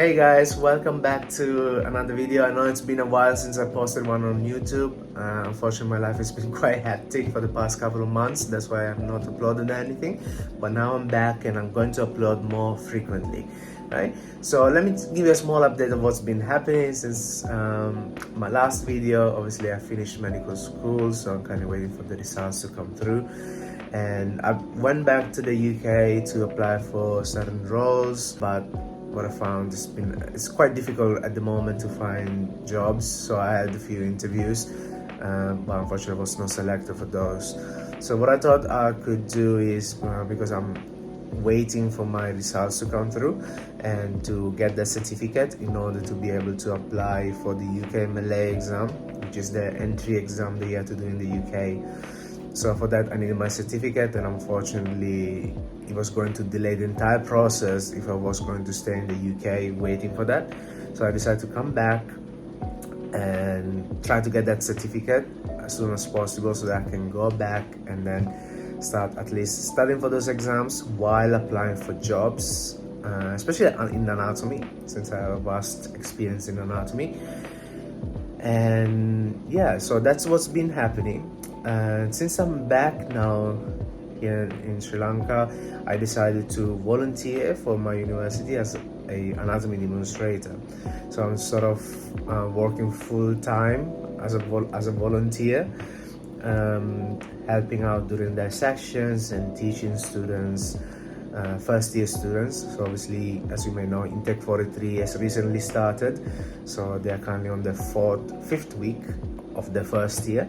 Hey guys, welcome back to another video. I know it's been a while since I posted one on YouTube. Unfortunately, my life has been quite hectic for the past couple of months. That's why I've not uploaded anything. But now I'm back and I'm going to upload more frequently. Right? So let me give you a small update of what's been happening since my last video. Obviously, I finished medical school, so I'm kind of waiting for the results to come through. And I went back to the UK to apply for certain roles, but what I found it's quite difficult at the moment to find jobs. So I had a few interviews, but unfortunately I was not selected for those. So what I thought I could do is, because I'm waiting for my results to come through and to get the certificate in order to be able to apply for the UK Malay exam, which is the entry exam that you have to do in the UK. So for that I needed my certificate, and unfortunately it was going to delay the entire process if I was going to stay in the UK waiting for that. So I decided to come back and try to get that certificate as soon as possible so that I can go back and then start at least studying for those exams while applying for jobs, especially in anatomy, since I have vast experience in anatomy. And yeah, so that's what's been happening. And since I'm back now here in Sri Lanka, I decided to volunteer for my university as an anatomy demonstrator. So I'm sort of working full time as a volunteer, helping out during dissections and teaching students, first year students. So obviously, as you may know, Intake 43 has recently started, so they are currently on the fifth week of the first year.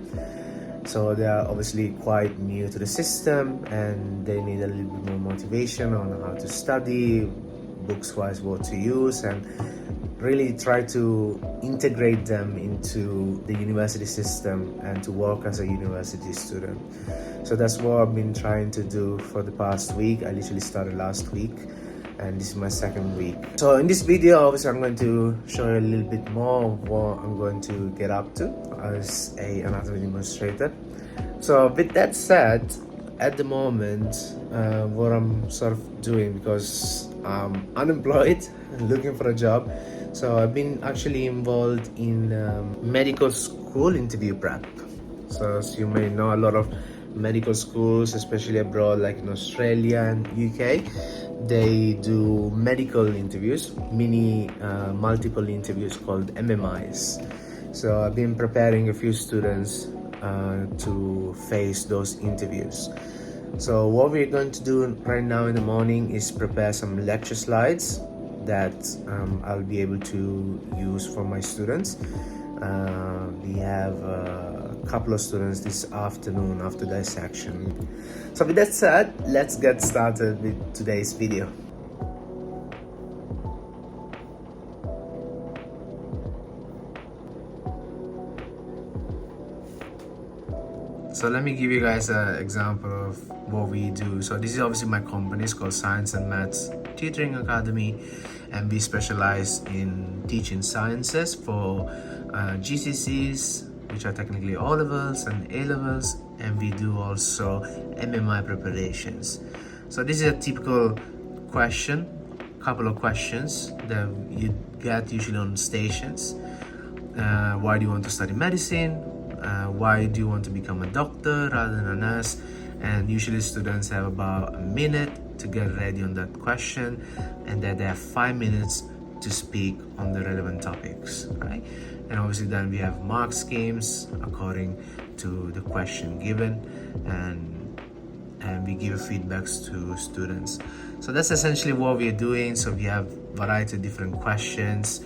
So they are obviously quite new to the system and they need a little bit more motivation on how to study, books-wise what to use, and really try to integrate them into the university system and to work as a university student. So that's what I've been trying to do for the past week. I literally started last week and this is my second week. So in this video, obviously I'm going to show you a little bit more of what I'm going to get up to as an anatomy demonstrator. So with that said, at the moment, what I'm sort of doing, because I'm unemployed and looking for a job, so I've been actually involved in medical school interview prep. So as you may know, a lot of medical schools, especially abroad like in Australia and UK, they do medical interviews, multiple interviews called MMIs. So I've been preparing a few students to face those interviews. So what we're going to do right now in the morning is prepare some lecture slides that I'll be able to use for my students. We have a couple of students this afternoon after dissection. So with that said, let's get started with today's video. So let me give you guys an example of what we do. So this is obviously my company. It's called Science and Maths Tutoring Academy, and we specialize in teaching sciences for GCSEs, which are technically O levels and A levels, and we do also MMI preparations. So this is a typical couple of questions that you get usually on stations. Why do you want to study medicine? Why do you want to become a doctor rather than a nurse? And usually students have about a minute to get ready on that question, and then they have 5 minutes to speak on the relevant topics, right? And obviously then we have mark schemes according to the question given, and we give feedbacks to students. So that's essentially what we're doing. So we have variety of different questions,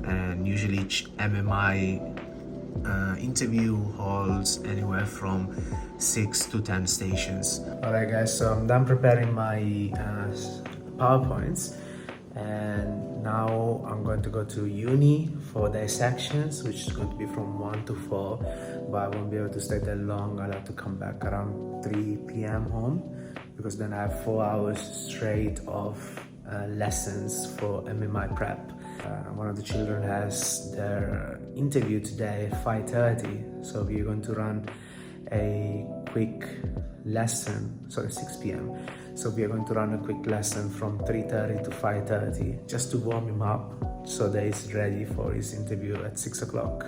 and usually each MMI interview holds anywhere from 6 to 10 stations. Alright guys, so I'm done preparing my PowerPoints, and now I'm going to go to uni for dissections, which is going to be from 1 to 4, but I won't be able to stay that long. I'll have to come back around 3 p.m. home, because then I have 4 hours straight of lessons for MMI prep. One of the children has their interview today at 5:30, so we're going to run a quick 6 p.m. So we are going to run a quick lesson from 3:30 to 5:30 just to warm him up so that he's ready for his interview at 6 o'clock.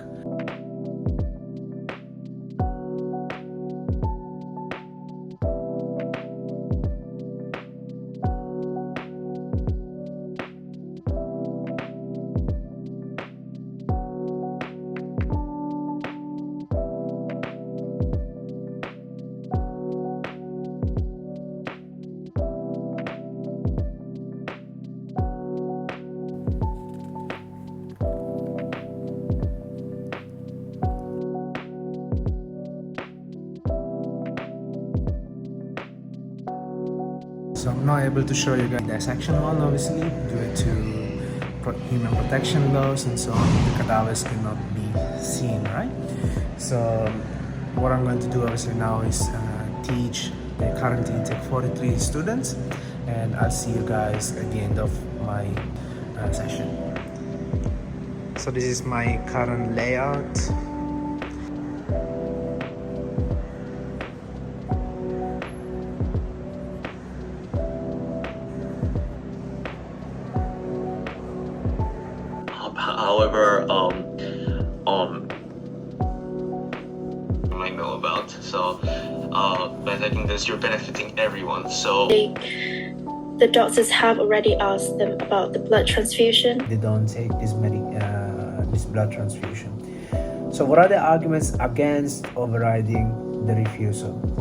So I'm not able to show you guys the section 1 obviously due to human protection laws and so on. The cadavers cannot be seen, right? So what I'm going to do obviously now is teach the current intake 43 students, and I'll see you guys at the end of my session. So this is my current layout. However, you might know about. So, but I think that you're benefiting everyone. So the doctors have already asked them about the blood transfusion. They don't take this blood transfusion. So what are the arguments against overriding the refusal?